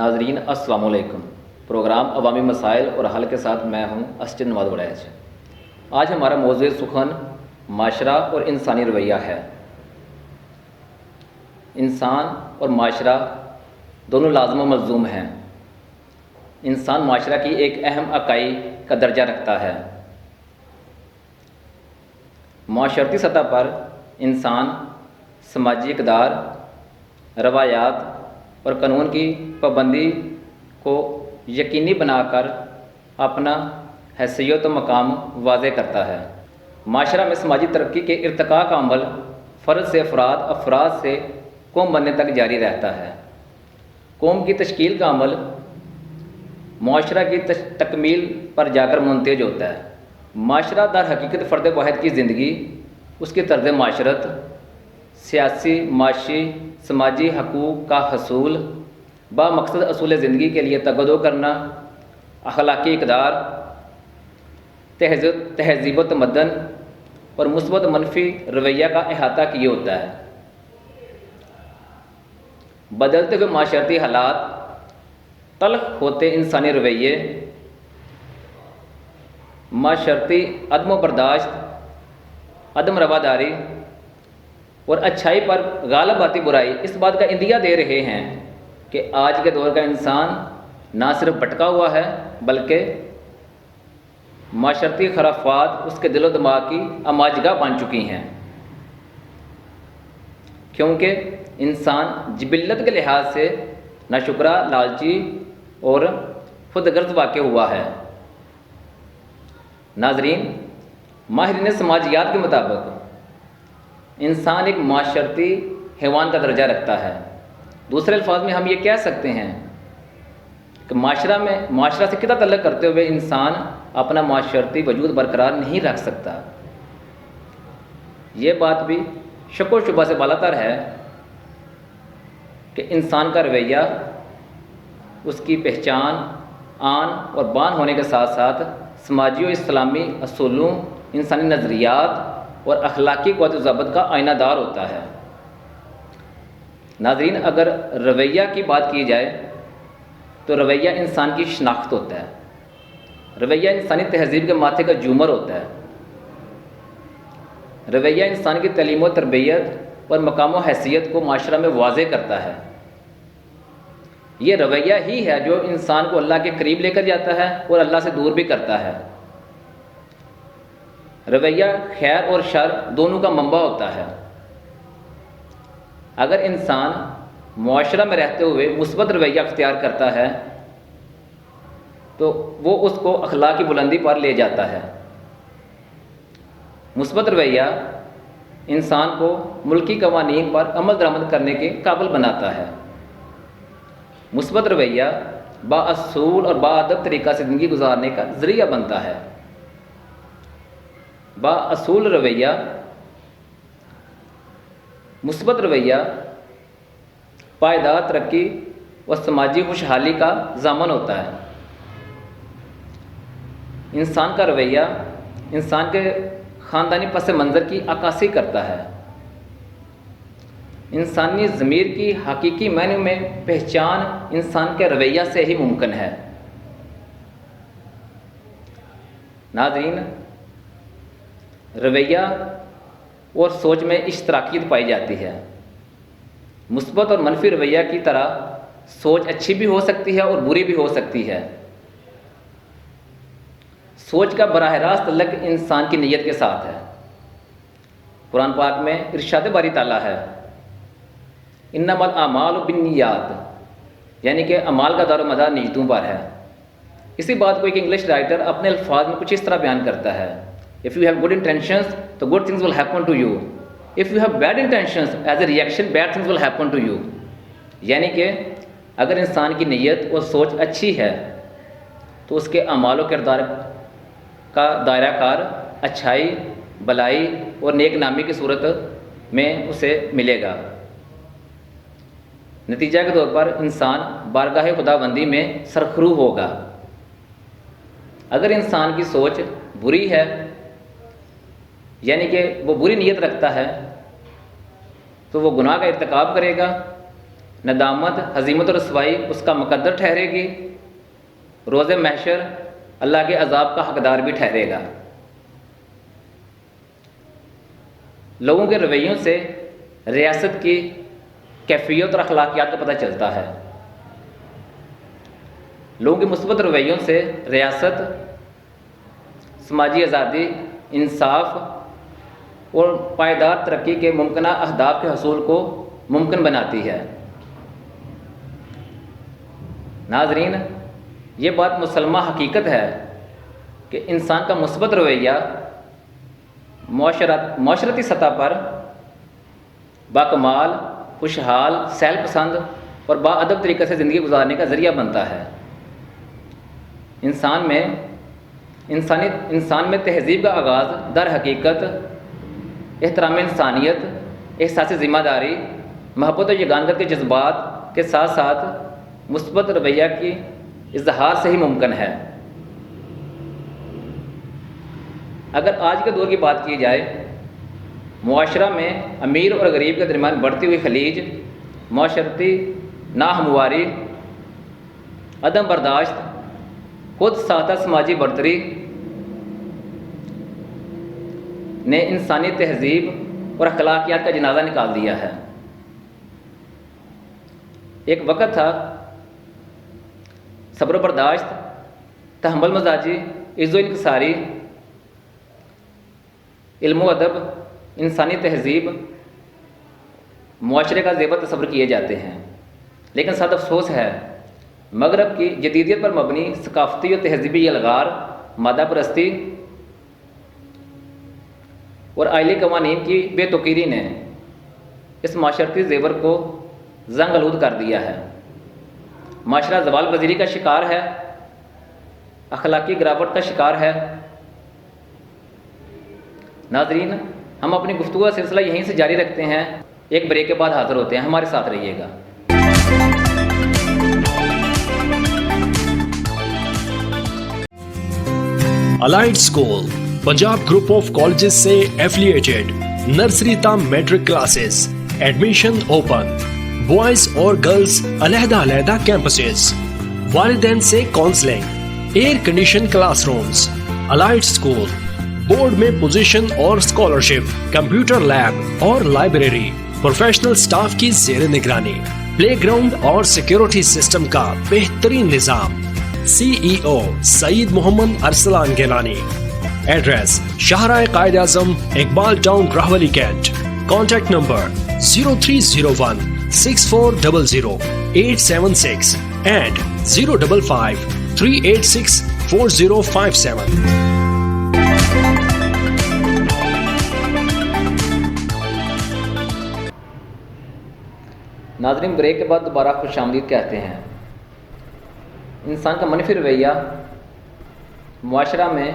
ناظرین السلام علیکم۔ پروگرام عوامی مسائل اور حل کے ساتھ میں ہوں اسٹن نواز وڑیچ۔ آج ہمارا موضوع سخن معاشرہ اور انسانی رویہ ہے۔ انسان اور معاشرہ دونوں لازم و ملزوم ہیں۔ انسان معاشرہ کی ایک اہم اکائی کا درجہ رکھتا ہے۔ معاشرتی سطح پر انسان سماجی اقدار، روایات اور قانون کی پابندی کو یقینی بنا کر اپنا حیثیت و مقام واضح کرتا ہے۔ معاشرہ میں سماجی ترقی کے ارتقاء کا عمل فرد سے افراد سے قوم بننے تک جاری رہتا ہے۔ قوم کی تشکیل کا عمل معاشرہ کی تکمیل پر جا کر منتج ہوتا ہے۔ معاشرہ در حقیقت فرد واحد کی زندگی، اس کی طرز معاشرت، سیاسی، معاشی، سماجی حقوق کا حصول، با مقصد اصول زندگی کے لیے تگدو کرنا، اخلاقی اقدار، تہذیب و تمدن اور مثبت منفی رویہ کا احاطہ کیے ہوتا ہے۔ بدلتے ہوئے معاشرتی حالات، تلخ ہوتے انسانی رویے، معاشرتی عدم و برداشت، عدم رواداری اور اچھائی پر غالب آتی برائی اس بات کا اندیہ دے رہے ہیں کہ آج کے دور کا انسان نہ صرف بھٹکا ہوا ہے بلکہ معاشرتی خرافات اس کے دل و دماغ کی اماجگاہ بن چکی ہیں، کیونکہ انسان جبلت کے لحاظ سے ناشکرا، لالچی اور خود غرض واقع ہوا ہے۔ ناظرین، ماہرین سماجیات کے مطابق انسان ایک معاشرتی حیوان کا درجہ رکھتا ہے۔ دوسرے الفاظ میں ہم یہ کہہ سکتے ہیں کہ معاشرہ سے قطع تعلق کرتے ہوئے انسان اپنا معاشرتی وجود برقرار نہیں رکھ سکتا۔ یہ بات بھی شک و شبہ سے بالاتر ہے کہ انسان کا رویہ، اس کی پہچان آن اور بان ہونے کے ساتھ ساتھ سماجی و اسلامی اصولوں، انسانی نظریات اور اخلاقی قوت و ضابط کا آئینہ دار ہوتا ہے۔ ناظرین، اگر رویہ کی بات کی جائے تو رویہ انسان کی شناخت ہوتا ہے۔ رویہ انسانی تہذیب کے ماتھے کا جومر ہوتا ہے۔ رویہ انسان کی تعلیم و تربیت اور مقام و حیثیت کو معاشرہ میں واضح کرتا ہے۔ یہ رویہ ہی ہے جو انسان کو اللہ کے قریب لے کر جاتا ہے اور اللہ سے دور بھی کرتا ہے۔ رویہ خیر اور شر دونوں کا منبع ہوتا ہے۔ اگر انسان معاشرہ میں رہتے ہوئے مثبت رویہ اختیار کرتا ہے تو وہ اس کو اخلاقی بلندی پر لے جاتا ہے۔ مثبت رویہ انسان کو ملکی قوانین پر عمل درآمد کرنے کے قابل بناتا ہے۔ مثبت رویہ بااصول اور باادب طریقہ سے زندگی گزارنے کا ذریعہ بنتا ہے۔ بااصول رویہ، مثبت رویہ پائیدار ترقی اور سماجی خوشحالی کا ضامن ہوتا ہے۔ انسان کا رویہ انسان کے خاندانی پس منظر کی عکاسی کرتا ہے۔ انسانی ضمیر کی حقیقی معنی میں پہچان انسان کے رویہ سے ہی ممکن ہے۔ ناظرین، رویہ اور سوچ میں اشتراکیت پائی جاتی ہے۔ مثبت اور منفی رویہ کی طرح سوچ اچھی بھی ہو سکتی ہے اور بری بھی ہو سکتی ہے۔ سوچ کا براہ راست تعلق انسان کی نیت کے ساتھ ہے۔ قرآن پاک میں ارشاد باری تعالیٰ ہے، انما الاعمال بالنیات، یعنی کہ اعمال کا دار و مدار نیتوں پر ہے۔ اسی بات کو ایک انگلش رائٹر اپنے الفاظ میں کچھ اس طرح بیان کرتا ہے، if you have good intentions تو good things will happen to you, if you have bad intentions as a reaction bad things will happen to you۔ یعنی کہ اگر انسان کی نیت اور سوچ اچھی ہے تو اس کے اعمال و کردار کا دائرہ کار اچھائی، بلائی اور نیک نامی کی صورت میں اسے ملے گا۔ نتیجہ کے طور پر انسان بارگاہ خداوندی میں سرخرو ہوگا۔ اگر انسان کی سوچ بری ہے، یعنی کہ وہ بری نیت رکھتا ہے، تو وہ گناہ کا ارتکاب کرے گا، ندامت، ہزیمت اور رسوائی اس کا مقدر ٹھہرے گی، روز محشر اللہ کے عذاب کا حقدار بھی ٹھہرے گا۔ لوگوں کے رویوں سے ریاست کی کیفیت اور اخلاقیات کا پتہ چلتا ہے۔ لوگوں کے مثبت رویوں سے ریاست سماجی آزادی، انصاف اور پائیدار ترقی کے ممکنہ اہداف کے حصول کو ممکن بناتی ہے۔ ناظرین، یہ بات مسلمہ حقیقت ہے کہ انسان کا مثبت رویہ معاشرتی سطح پر باکمال، خوشحال، سہل پسند اور باادب طریقے سے زندگی گزارنے کا ذریعہ بنتا ہے۔ انسان میں تہذیب کا آغاز در حقیقت احترام انسانیت، احساس ذمہ داری، محبت و یگانگت کے جذبات کے ساتھ ساتھ مثبت رویہ کی اظہار سے ہی ممکن ہے۔ اگر آج کے دور کی بات کی جائے، معاشرہ میں امیر اور غریب کے درمیان بڑھتی ہوئی خلیج، معاشرتی ناہمواری، عدم برداشت، خود ساختہ سماجی برتری نے انسانی تہذیب اور اخلاقیات کا جنازہ نکال دیا ہے۔ ایک وقت تھا صبر و برداشت، تحمل مزاجی، عز و انکساری، علم و ادب، انسانی تہذیب، معاشرے کا زیور تصور کیے جاتے ہیں، لیکن ساتھ افسوس ہے مغرب کی جدیدیت پر مبنی ثقافتی و تہذیبی یلغار، مادہ پرستی اور آئلی قوانین کی بے توقیری نے اس معاشرتی زیور کو زنگ آلود کر دیا ہے۔ معاشرہ زوال پذیری کا شکار ہے، اخلاقی گراوٹ کا شکار ہے۔ ناظرین، ہم اپنی گفتگو کا سلسلہ یہیں سے جاری رکھتے ہیں، ایک بریک کے بعد حاضر ہوتے ہیں، ہمارے ساتھ رہیے گا۔ Elite school Punjab group of colleges سے ایفیلیٹڈ، نرسری تا matric classes, admission open, boys اور گرلز علیحدہ علیحدہ کیمپسز، والدین سے counselling, air condition classrooms. Elite school board میں پوزیشن اور اسکالرشپ، کمپیوٹر لیب اور لائبریری، پروفیشنل سٹاف کی زیر نگرانی، پلے گراؤنڈ اور سیکیورٹی سسٹم کا بہترین نظام۔ C E O Saeed Muhammad Arsalan Gilani. Address Shahrah Quaid Azam, Iqbal town, راہولی Kent. Contact number 0301 6400 876 and 055 386 4057۔ ناظرین، بریک کے بعد دوبارہ خوش آمدید کہتے ہیں۔ انسان کا منفی رویہ معاشرہ میں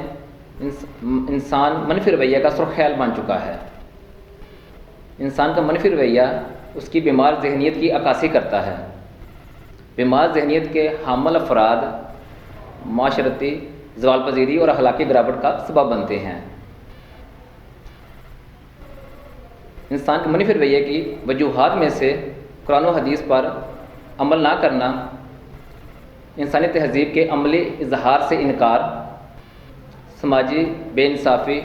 انسان منفی رویہ کا سرخیال بن چکا ہے۔ انسان کا منفی رویہ اس کی بیمار ذہنیت کی عکاسی کرتا ہے۔ بیمار ذہنیت کے حامل افراد معاشرتی زوال پذیری اور اخلاقی گراوٹ کا سبب بنتے ہیں۔ انسان کے منفی رویے کی وجوہات میں سے قرآن و حدیث پر عمل نہ کرنا، انسانی تہذیب کے عملی اظہار سے انکار، سماجی بے انصافی،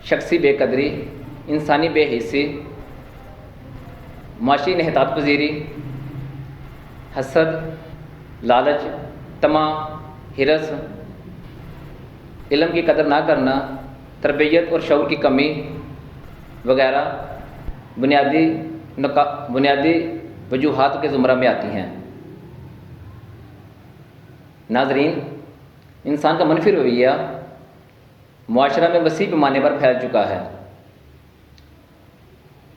شخصی بے قدری، انسانی بے حسی، معاشی انحطاط پذیری، حسد، لالچ، طمع، ہرس، علم کی قدر نہ کرنا، تربیت اور شعور کی کمی وغیرہ بنیادی وجوہات کے زمرہ میں آتی ہیں۔ ناظرین، انسان کا منفی رویہ معاشرہ میں وسیع پیمانے پر پھیل چکا ہے۔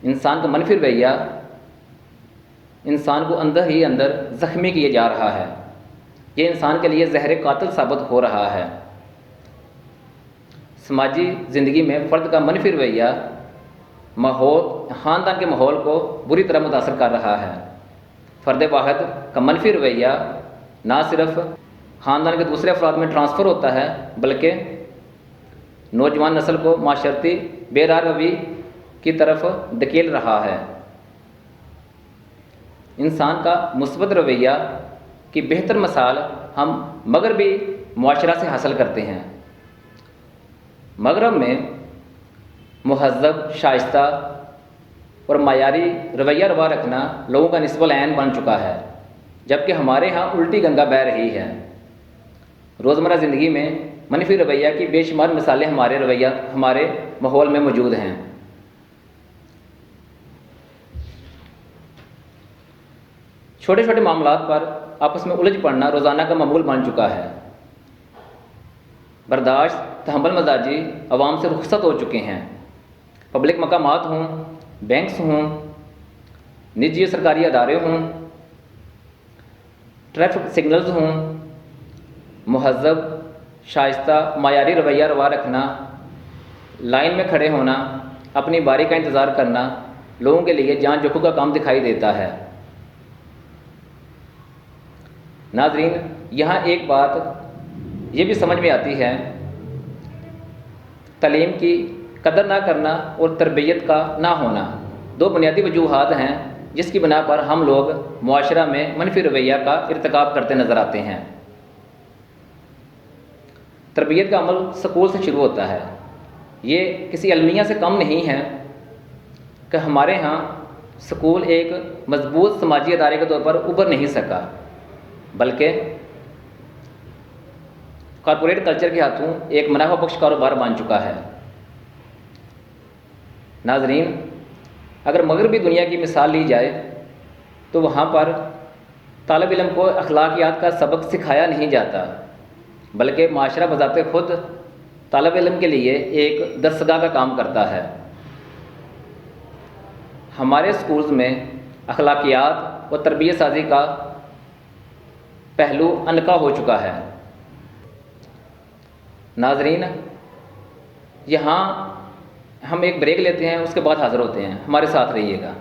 انسان کا منفی رویہ انسان کو اندر ہی اندر زخمی کیے جا رہا ہے۔ یہ انسان کے لیے زہر قاتل ثابت ہو رہا ہے۔ سماجی زندگی میں فرد کا منفی رویہ خاندان کے ماحول کو بری طرح متاثر کر رہا ہے۔ فرد واحد کا منفی رویہ نہ صرف خاندان کے دوسرے افراد میں ٹرانسفر ہوتا ہے، بلکہ نوجوان نسل کو معاشرتی بے راہ روی کی طرف دھکیل رہا ہے۔ انسان کا مثبت رویہ کی بہتر مثال ہم مغربی معاشرہ سے حاصل کرتے ہیں۔ مغرب میں مہذب، شائستہ اور معیاری رویہ روا رکھنا لوگوں کا نصب العین بن چکا ہے، جبکہ ہمارے ہاں الٹی گنگا بہہ رہی ہے۔ روزمرہ زندگی میں منفی رویہ کی بے شمار مثالیں ہمارے ماحول میں موجود ہیں۔ چھوٹے چھوٹے معاملات پر آپس میں الجھ پڑنا روزانہ کا معمول بن چکا ہے۔ برداشت، تحمل مزاجی عوام سے رخصت ہو چکے ہیں۔ پبلک مقامات ہوں، بینکس ہوں، نجی سرکاری ادارے ہوں، ٹریفک سگنلز ہوں، مہذب، شائستہ، معیاری رویہ روا رکھنا، لائن میں کھڑے ہونا، اپنی باری کا انتظار کرنا لوگوں کے لیے جان جوکھوں کا کام دکھائی دیتا ہے۔ ناظرین، یہاں ایک بات یہ بھی سمجھ میں آتی ہے، تعلیم کی قدر نہ کرنا اور تربیت کا نہ ہونا دو بنیادی وجوہات ہیں جس کی بنا پر ہم لوگ معاشرہ میں منفی رویہ کا ارتکاب کرتے نظر آتے ہیں۔ تربیت کا عمل سکول سے شروع ہوتا ہے۔ یہ کسی المیہ سے کم نہیں ہے کہ ہمارے ہاں سکول ایک مضبوط سماجی ادارے کے طور پر ابھر نہیں سکا، بلکہ کارپوریٹ کلچر کے ہاتھوں ایک منافع بخش کاروبار بن چکا ہے۔ ناظرین، اگر مغربی دنیا کی مثال لی جائے تو وہاں پر طالب علم کو اخلاقیات کا سبق سکھایا نہیں جاتا، بلکہ معاشرہ بذات خود طالب علم کے لیے ایک درسگاہ کا کام کرتا ہے۔ ہمارے سکولز میں اخلاقیات و تربیت سازی کا پہلو انکا ہو چکا ہے۔ ناظرین، یہاں ہم ایک بریک لیتے ہیں، اس کے بعد حاضر ہوتے ہیں، ہمارے ساتھ رہیے گا۔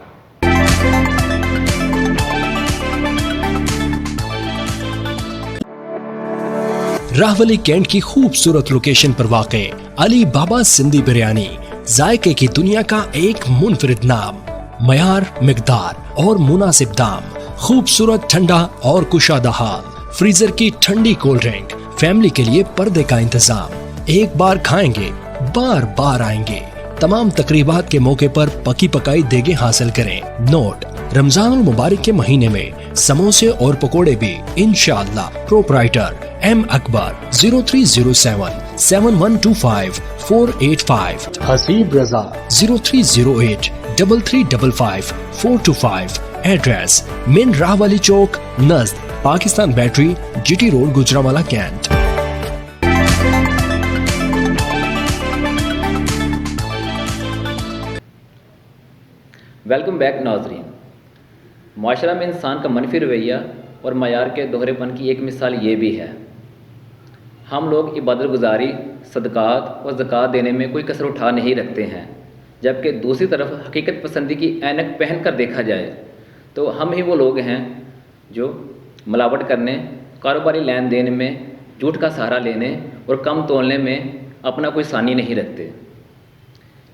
راہولی کینٹ کی خوبصورت لوکیشن پر واقع علی بابا سندھی بریانی ذائقے کی دنیا کا ایک منفرد نام، معیار، مقدار اور مناسب دام، خوبصورت ٹھنڈا اور کشادہ حال، فریزر کی ٹھنڈی کولڈ ڈرنک، فیملی کے لیے پردے کا انتظام، ایک بار کھائیں گے بار بار آئیں گے۔ تمام تقریبات کے موقع پر پکی پکائی دیگیں حاصل کریں۔ نوٹ: رمضان المبارک کے مہینے میں سموسے اور پکوڑے بھی انشاءاللہ۔ Proprietor M Akbar, 0307 7125 485، Haseeb Raza, 0308 3355 425۔ Address: main Rahwali chowk نزد Pakistan battery, G T road, Gujranwala, cantt. Welcome back ناظرین۔ معاشرہ میں انسان کا منفی رویہ اور معیار کے دوہرے پن کی ایک مثال یہ بھی ہے۔ ہم لوگ عبادت گزاری، صدقات اور زکوٰۃ دینے میں کوئی کسر اٹھا نہیں رکھتے ہیں، جبکہ دوسری طرف حقیقت پسندی کی اینک پہن کر دیکھا جائے تو ہم ہی وہ لوگ ہیں جو ملاوٹ کرنے، کاروباری لین دین میں جھوٹ کا سہارا لینے اور کم تولنے میں اپنا کوئی ثانی نہیں رکھتے۔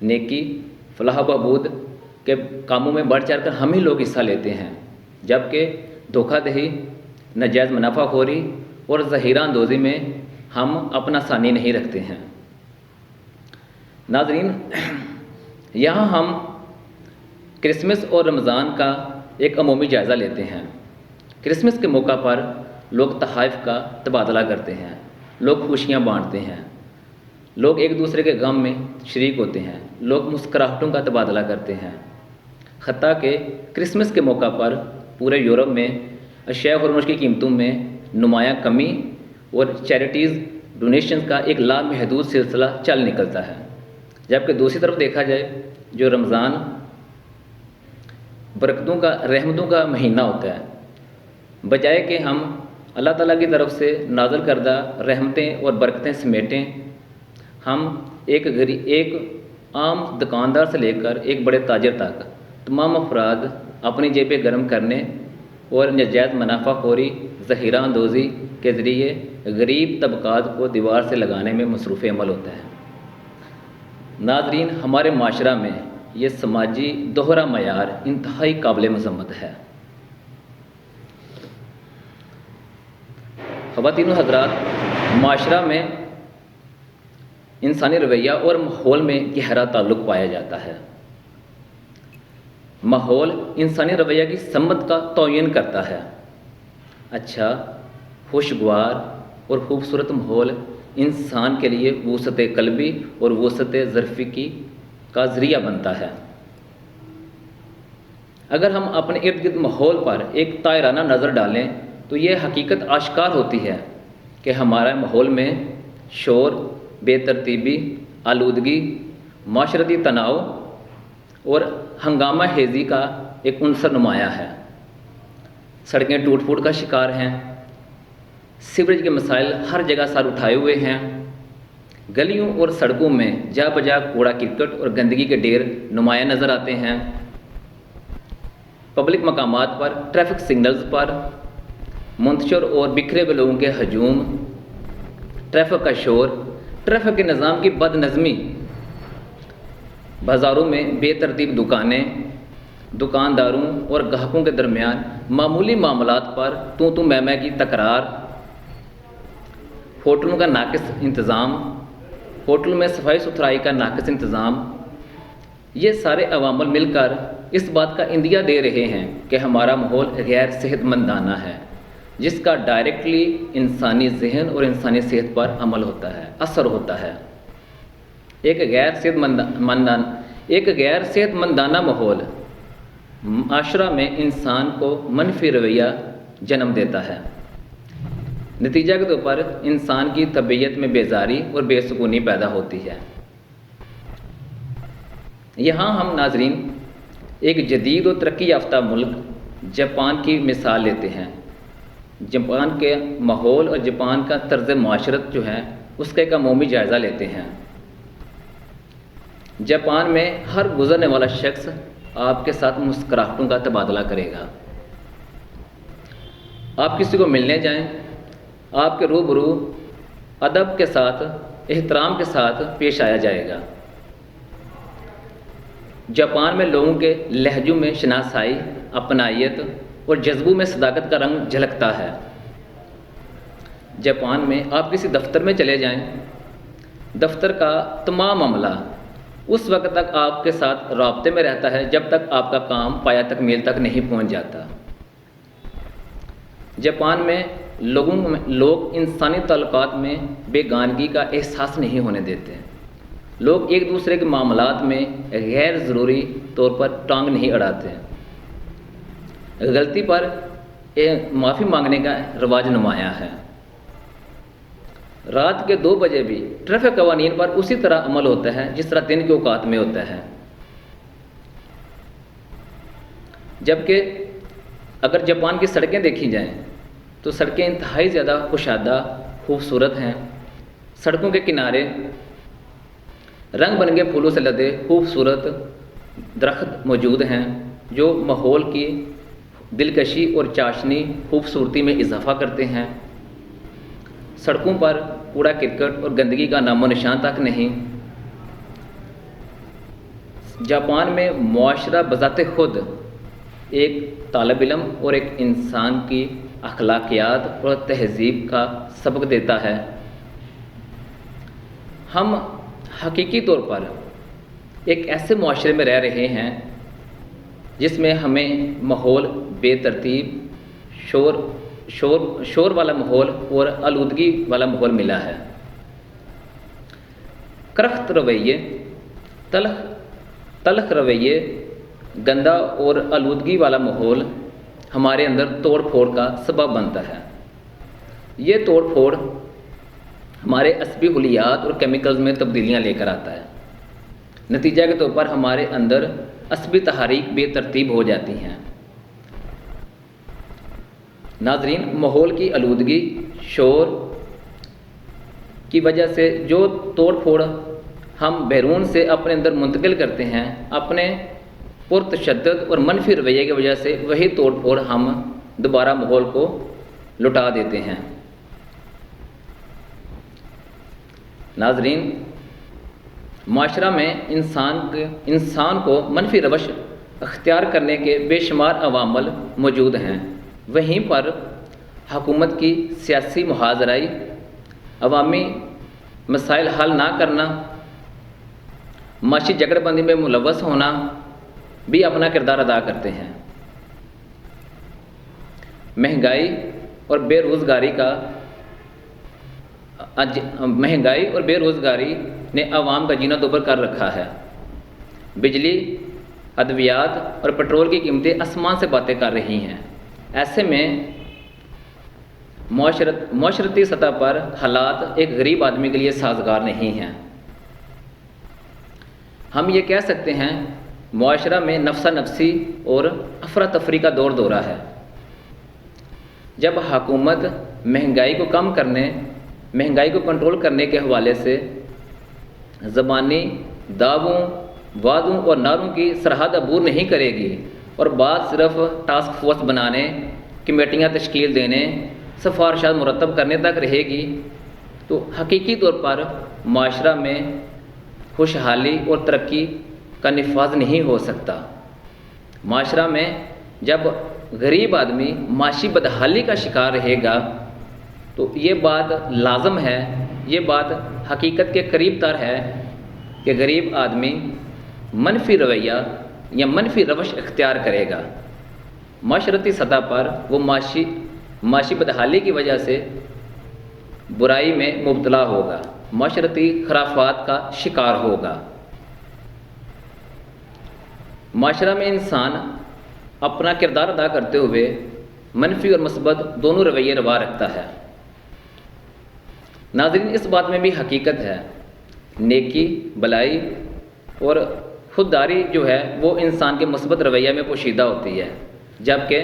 نیکی، فلاح و بہبود کے کاموں میں بڑھ چڑھ کر ہم ہی لوگ حصہ لیتے ہیں، جبکہ دھوکہ دہی، ناجائز منافع خوری اور ظہیرہ اندوزی میں ہم اپنا ثانی نہیں رکھتے ہیں۔ ناظرین، یہاں ہم کرسمس اور رمضان کا ایک عمومی جائزہ لیتے ہیں۔ کرسمس کے موقع پر لوگ تحائف کا تبادلہ کرتے ہیں، لوگ خوشیاں بانٹتے ہیں، لوگ ایک دوسرے کے غم میں شریک ہوتے ہیں، لوگ مسکراہٹوں کا تبادلہ کرتے ہیں۔ حتیٰ کہ کرسمس کے موقع پر پورے یورپ میں اشیاء فروش کی قیمتوں میں نمایاں کمی اور چیریٹیز ڈونیشنز کا ایک لامحدود سلسلہ چل نکلتا ہے، جبکہ دوسری طرف دیکھا جائے جو رمضان برکتوں کا، رحمتوں کا مہینہ ہوتا ہے، بجائے کہ ہم اللہ تعالیٰ کی طرف سے نازل کردہ رحمتیں اور برکتیں سمیٹیں، ہم ایک عام دکاندار سے لے کر ایک بڑے تاجر تک تمام افراد اپنی جیبیں گرم کرنے اور ناجائز منافع خوری، ظہیرہ اندوزی کے ذریعے غریب طبقات کو دیوار سے لگانے میں مصروف عمل ہوتا ہے۔ ناظرین، ہمارے معاشرہ میں یہ سماجی دوہرا معیار انتہائی قابل مذمت ہے۔ خواتین و حضرات، معاشرہ میں انسانی رویہ اور ماحول میں گہرا تعلق پایا جاتا ہے۔ ماحول انسانی رویہ کی سمت کا تعین کرتا ہے۔ اچھا، خوشگوار اور خوبصورت ماحول انسان کے لیے وسعت قلبی اور وسعت ظرفی کا ذریعہ بنتا ہے۔ اگر ہم اپنے ارد گرد ماحول پر ایک طائرانہ نظر ڈالیں تو یہ حقیقت آشکار ہوتی ہے کہ ہمارے ماحول میں شور، بے ترتیبی، آلودگی، معاشرتی تناؤ اور ہنگامہ خیزی کا ایک عنصر نمایاں ہے۔ سڑکیں ٹوٹ پھوٹ کا شکار ہیں، سیوریج کے مسائل ہر جگہ سر اٹھائے ہوئے ہیں، گلیوں اور سڑکوں میں جا بجا کوڑا کرکٹ اور گندگی کے ڈھیر نمایاں نظر آتے ہیں۔ پبلک مقامات پر، ٹریفک سگنلز پر منتشر اور بکھرے ہوئے لوگوں کے ہجوم، ٹریفک کا شور، ٹریفک کے نظام کی بد نظمی، بازاروں میں بے ترتیب دکانیں، دکانداروں اور گاہکوں کے درمیان معمولی معاملات پر تو میں کی تکرار، ہوٹلوں کا ناقص انتظام، ہوٹلوں میں صفائی ستھرائی کا ناقص انتظام، یہ سارے عوامل مل کر اس بات کا اندیا دے رہے ہیں کہ ہمارا ماحول غیر صحت مندانہ ہے، جس کا ڈائریکٹلی انسانی ذہن اور انسانی صحت پر عمل ہوتا ہے، اثر ہوتا ہے۔ ایک غیر صحت مندانہ ماحول معاشرہ میں انسان کو منفی رویہ جنم دیتا ہے۔ نتیجہ کے طور پر انسان کی طبیعت میں بیزاری اور بے سکونی پیدا ہوتی ہے۔ یہاں ہم ناظرین ایک جدید و ترقی یافتہ ملک جاپان کی مثال لیتے ہیں۔ جاپان کے ماحول اور جاپان کا طرز معاشرت جو ہے اس کا ایک عمومی جائزہ لیتے ہیں۔ جاپان میں ہر گزرنے والا شخص آپ کے ساتھ مسکراہٹوں کا تبادلہ کرے گا۔ آپ کسی کو ملنے جائیں، آپ کے روبرو ادب کے ساتھ، احترام کے ساتھ پیش آیا جائے گا۔ جاپان میں لوگوں کے لہجوں میں شناسائی، اپنائیت اور جذبوں میں صداقت کا رنگ جھلکتا ہے۔ جاپان میں آپ کسی دفتر میں چلے جائیں، دفتر کا تمام عملہ اس وقت تک آپ کے ساتھ رابطے میں رہتا ہے جب تک آپ کا کام پایہ تکمیل تک نہیں پہنچ جاتا۔ جاپان میں لوگ انسانی تعلقات میں بیگانگی کا احساس نہیں ہونے دیتے۔ لوگ ایک دوسرے کے معاملات میں غیر ضروری طور پر ٹانگ نہیں اڑاتے۔ غلطی پر معافی مانگنے کا رواج نمایاں ہے۔ رات کے 2 بجے بھی ٹریفک قوانین پر اسی طرح عمل ہوتا ہے جس طرح دن کے اوقات میں ہوتا ہے۔ جبکہ اگر جاپان کی سڑکیں دیکھی جائیں تو سڑکیں انتہائی زیادہ کشادہ، خوبصورت ہیں۔ سڑکوں کے کنارے رنگ برنگے پھولوں سے لدے خوبصورت درخت موجود ہیں جو ماحول کی دلکشی اور چاشنی خوبصورتی میں اضافہ کرتے ہیں۔ سڑکوں پر کوڑا کرکٹ اور گندگی کا نام و نشان تک نہیں۔ جاپان میں معاشرہ بذات خود ایک طالب علم اور ایک انسان کی اخلاقیات اور تہذیب کا سبق دیتا ہے۔ ہم حقیقی طور پر ایک ایسے معاشرے میں رہ رہے ہیں جس میں ہمیں ماحول بے ترتیب، شور والا ماحول اور آلودگی والا ماحول ملا ہے۔ کرخت رویے، تلخ رویے، گندا اور آلودگی والا ماحول ہمارے اندر توڑ پھوڑ کا سبب بنتا ہے۔ یہ توڑ پھوڑ ہمارے عصبی خلیات اور کیمیکلز میں تبدیلیاں لے کر آتا ہے۔ نتیجہ کے طور پر ہمارے اندر عصبی تحریک بے ترتیب ہو جاتی ہیں۔ ناظرین، ماحول کی آلودگی، شور کی وجہ سے جو توڑ پھوڑ ہم بیرون سے اپنے اندر منتقل کرتے ہیں، اپنے پرتشدد اور منفی رویے کی وجہ سے وہی توڑ پھوڑ ہم دوبارہ ماحول کو لٹا دیتے ہیں۔ ناظرین، معاشرہ میں انسان کو منفی روش اختیار کرنے کے بے شمار عوامل موجود ہیں۔ وہیں پر حکومت کی سیاسی محاذرائی، عوامی مسائل حل نہ کرنا، معاشی جگڑ بندی میں ملوث ہونا بھی اپنا کردار ادا کرتے ہیں۔ مہنگائی اور بے روزگاری نے عوام کا جینا دوبر کر رکھا ہے۔ بجلی، ادویات اور پٹرول کی قیمتیں آسمان سے باتیں کر رہی ہیں۔ ایسے میں معاشرتی سطح پر حالات ایک غریب آدمی کے لیے سازگار نہیں ہیں۔ ہم یہ کہہ سکتے ہیں معاشرہ میں نفسا نفسی اور افراتفری کا دور دورہ ہے۔ جب حکومت مہنگائی کو کنٹرول کرنے کے حوالے سے زبانی دعووں، وعدوں اور نعروں کی سرحد عبور نہیں کرے گی اور بات صرف ٹاسک فورس بنانے، کمیٹیاں تشکیل دینے، سفارشات مرتب کرنے تک رہے گی، تو حقیقی طور پر معاشرہ میں خوشحالی اور ترقی کا نفاذ نہیں ہو سکتا۔ معاشرہ میں جب غریب آدمی معاشی بدحالی کا شکار رہے گا تو یہ بات لازم ہے، یہ بات حقیقت کے قریب تر ہے کہ غریب آدمی منفی رویہ یا منفی روش اختیار کرے گا۔ معاشرتی سطح پر وہ معاشی بدحالی کی وجہ سے برائی میں مبتلا ہوگا، معاشرتی خرافات کا شکار ہوگا۔ معاشرہ میں انسان اپنا کردار ادا کرتے ہوئے منفی اور مثبت دونوں رویے روا رکھتا ہے۔ ناظرین، اس بات میں بھی حقیقت ہے، نیکی، بلائی اور خودداری جو ہے وہ انسان کے مثبت رویہ میں پوشیدہ ہوتی ہے، جبکہ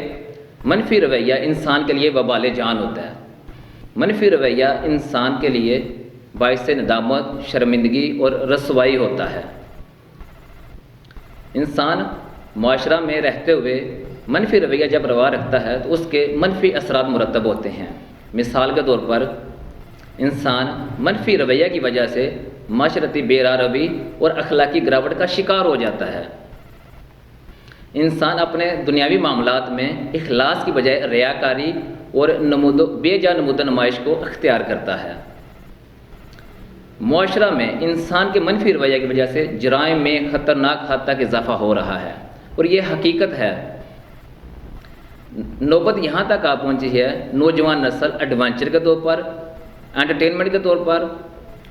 منفی رویہ انسان کے لیے وبال جان ہوتا ہے۔ منفی رویہ انسان کے لیے باعث ندامت، شرمندگی اور رسوائی ہوتا ہے۔ انسان معاشرہ میں رہتے ہوئے منفی رویہ جب روا رکھتا ہے تو اس کے منفی اثرات مرتب ہوتے ہیں۔ مثال کے طور پر انسان منفی رویہ کی وجہ سے معاشرتی بے راہ روی اور اخلاقی گراوٹ کا شکار ہو جاتا ہے۔ انسان اپنے دنیاوی معاملات میں اخلاص کی بجائے ریاکاری اور بے جا نمودہ نمائش کو اختیار کرتا ہے۔ معاشرہ میں انسان کے منفی رویہ کی وجہ سے جرائم میں خطرناک حد تک اضافہ ہو رہا ہے، اور یہ حقیقت ہے۔ نوبت یہاں تک آ پہنچی ہے، نوجوان نسل ایڈونچر کے طور پر، انٹرٹینمنٹ کے طور پر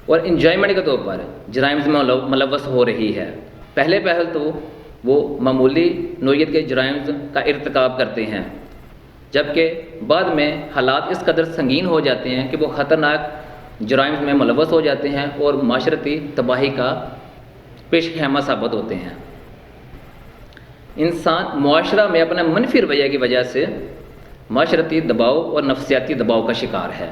اور انجوائمنٹ کے طور پر جرائم میں ملوث ہو رہی ہے۔ پہلے تو وہ معمولی نوعیت کے جرائم کا ارتکاب کرتے ہیں، جبکہ بعد میں حالات اس قدر سنگین ہو جاتے ہیں کہ وہ خطرناک جرائم میں ملوث ہو جاتے ہیں اور معاشرتی تباہی کا پیش خیمہ ثابت ہوتے ہیں۔ انسان معاشرہ میں اپنا منفی رویہ کی وجہ سے معاشرتی دباؤ اور نفسیاتی دباؤ کا شکار ہے۔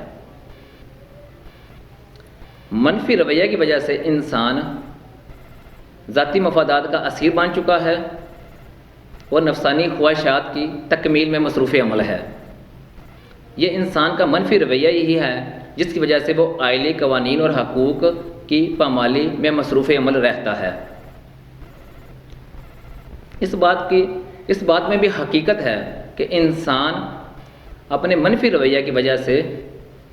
منفی رویہ کی وجہ سے انسان ذاتی مفادات کا اسیر بن چکا ہے اور نفسانی خواہشات کی تکمیل میں مصروف عمل ہے۔ یہ انسان کا منفی رویہ یہی ہے جس کی وجہ سے وہ آئلی قوانین اور حقوق کی پامالی میں مصروف عمل رہتا ہے۔ اس بات میں بھی حقیقت ہے کہ انسان اپنے منفی رویہ کی وجہ سے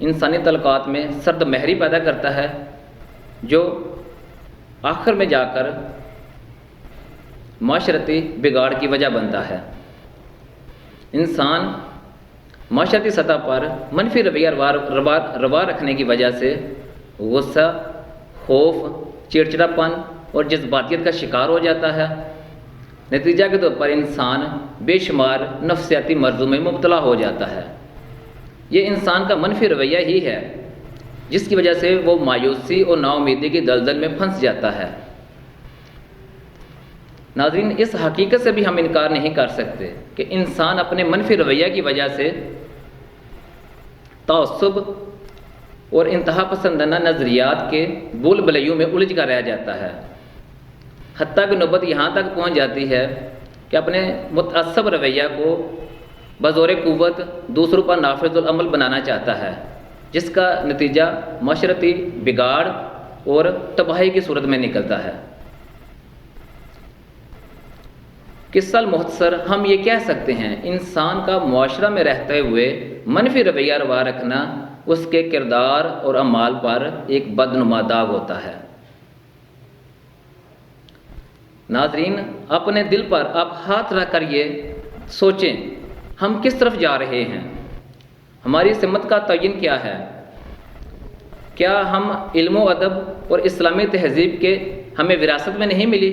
انسانی تعلقات میں سرد مہری پیدا کرتا ہے، جو آخر میں جا کر معاشرتی بگاڑ کی وجہ بنتا ہے۔ انسان معاشرتی سطح پر منفی رویہ روا رکھنے کی وجہ سے غصہ، خوف، چڑچڑاپن اور جذباتیت کا شکار ہو جاتا ہے۔ نتیجہ کے طور پر انسان بے شمار نفسیاتی مرضوں میں مبتلا ہو جاتا ہے۔ یہ انسان کا منفی رویہ ہی ہے جس کی وجہ سے وہ مایوسی اور نا امیدی کی دلدل میں پھنس جاتا ہے۔ ناظرین، اس حقیقت سے بھی ہم انکار نہیں کر سکتے کہ انسان اپنے منفی رویہ کی وجہ سے تعصب اور انتہا پسندانہ نظریات کے بول بلیوں میں الجھ کر رہ جاتا ہے، حتیٰ کہ نوبت یہاں تک پہنچ جاتی ہے کہ اپنے متعصب رویہ کو بزور قوت دوسروں پر نافذ العمل بنانا چاہتا ہے، جس کا نتیجہ معاشرتی بگاڑ اور تباہی کی صورت میں نکلتا ہے۔ قصہ المختصر ہم یہ کہہ سکتے ہیں انسان کا معاشرہ میں رہتے ہوئے منفی رویہ روا رکھنا اس کے کردار اور اعمال پر ایک بدنما داغ ہوتا ہے۔ ناظرین، اپنے دل پر آپ ہاتھ رکھ کر یہ سوچیں ہم کس طرف جا رہے ہیں، ہماری سمت کا تعین کیا ہے؟ کیا ہم علم و ادب اور اسلامی تہذیب کے ہمیں وراثت میں نہیں ملی؟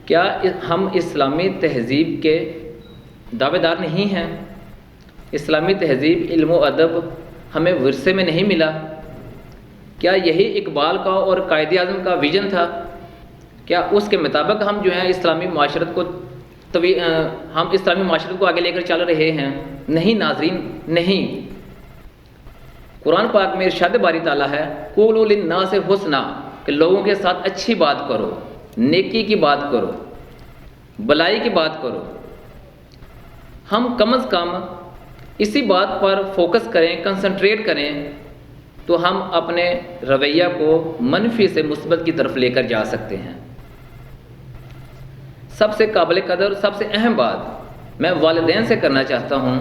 کیا ہم اسلامی تہذیب کے دعوے دار نہیں ہیں؟ اسلامی تہذیب، علم و ادب ہمیں ورثے میں نہیں ملا؟ کیا یہی اقبال کا اور قائد اعظم کا ویژن تھا؟ کیا اس کے مطابق ہم جو ہیں اسلامی معاشرت کو آگے لے کر چل رہے ہیں؟ نہیں ناظرین، نہیں۔ قرآن پاک میں ارشاد باری تعالیٰ ہے قولوا للناس حسنا، کہ لوگوں کے ساتھ اچھی بات کرو، نیکی کی بات کرو، بلائی کی بات کرو۔ ہم کم از کم اسی بات پر فوکس کریں، کنسنٹریٹ کریں، تو ہم اپنے رویہ کو منفی سے مثبت کی طرف لے کر جا سکتے ہیں۔ سب سے قابل قدر، سب سے اہم بات میں والدین سے کرنا چاہتا ہوں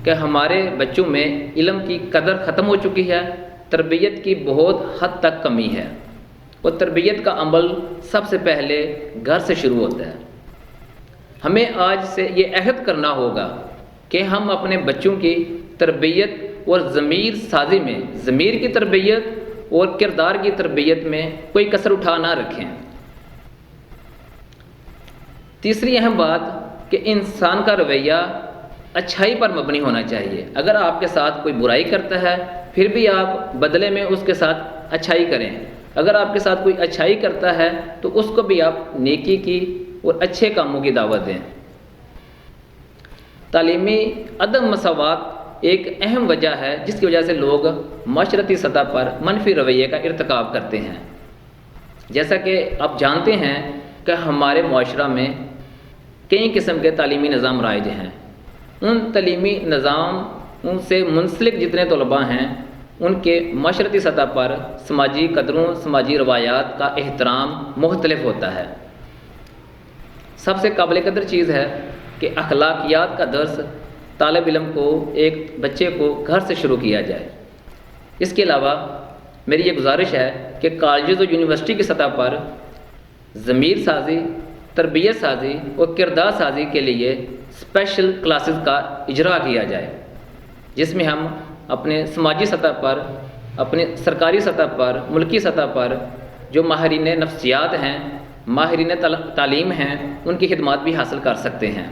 کہ ہمارے بچوں میں علم کی قدر ختم ہو چکی ہے، تربیت کی بہت حد تک کمی ہے، اور تربیت کا عمل سب سے پہلے گھر سے شروع ہوتا ہے۔ ہمیں آج سے یہ عہد کرنا ہوگا کہ ہم اپنے بچوں کی تربیت اور ضمیر سازی میں، ضمیر کی تربیت اور کردار کی تربیت میں کوئی کسر اٹھا نہ رکھیں۔ تیسری اہم بات کہ انسان کا رویہ اچھائی پر مبنی ہونا چاہیے۔ اگر آپ کے ساتھ کوئی برائی کرتا ہے پھر بھی آپ بدلے میں اس کے ساتھ اچھائی کریں، اگر آپ کے ساتھ کوئی اچھائی کرتا ہے تو اس کو بھی آپ نیکی کی اور اچھے کاموں کی دعوت دیں۔ تعلیمی عدم مساوات ایک اہم وجہ ہے جس کی وجہ سے لوگ معاشرتی سطح پر منفی رویے کا ارتکاب کرتے ہیں۔ جیسا کہ آپ جانتے ہیں کہ ہمارے معاشرہ میں کئی قسم کے تعلیمی نظام رائج ہیں۔ ان تعلیمی نظام سے منسلک جتنے طلباء ہیں ان کے معاشرتی سطح پر سماجی قدروں، سماجی روایات کا احترام مختلف ہوتا ہے۔ سب سے قابل قدر چیز ہے کہ اخلاقیات کا درس طالب علم کو، ایک بچے کو گھر سے شروع کیا جائے۔ اس کے علاوہ میری یہ گزارش ہے کہ کالجز اور یونیورسٹی کی سطح پر ضمیر سازی، تربیت سازی اور کردار سازی کے لیے اسپیشل کلاسز کا اجرا کیا جائے، جس میں ہم اپنے سماجی سطح پر، اپنے سرکاری سطح پر، ملکی سطح پر جو ماہرین نفسیات ہیں، ماہرین تعلیم ہیں، ان کی خدمات بھی حاصل کر سکتے ہیں۔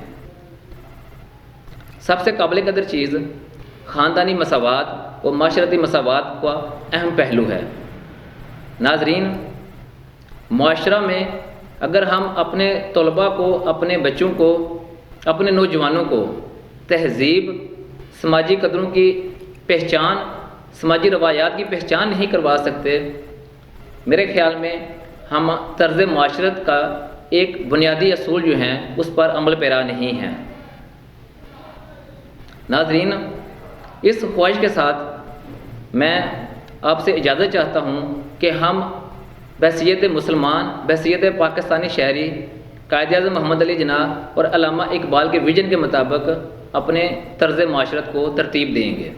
سب سے قابل قدر چیز خاندانی مساوات اور معاشرتی مساوات کا اہم پہلو ہے۔ ناظرین، معاشرہ میں اگر ہم اپنے طلباء کو، اپنے بچوں کو، اپنے نوجوانوں کو تہذیب، سماجی قدروں کی پہچان، سماجی روایات کی پہچان نہیں کروا سکتے، میرے خیال میں ہم طرز معاشرت کا ایک بنیادی اصول جو ہیں اس پر عمل پیرا نہیں ہیں۔ ناظرین، اس خواہش کے ساتھ میں آپ سے اجازت چاہتا ہوں کہ ہم بحیثیت مسلمان، بحیثیت پاکستانی شہری، قائد اعظم محمد علی جناح اور علامہ اقبال کے ویژن کے مطابق اپنے طرز معاشرت کو ترتیب دیں گے۔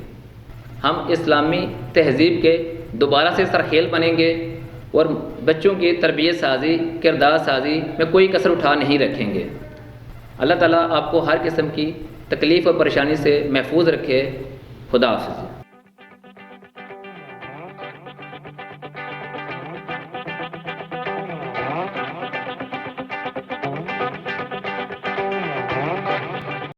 ہم اسلامی تہذیب کے دوبارہ سے سرخیل بنیں گے اور بچوں کی تربیت سازی، کردار سازی میں کوئی کسر اٹھا نہیں رکھیں گے۔ اللہ تعالیٰ آپ کو ہر قسم کی تکلیف اور پریشانی سے محفوظ رکھے۔ خدا حافظ۔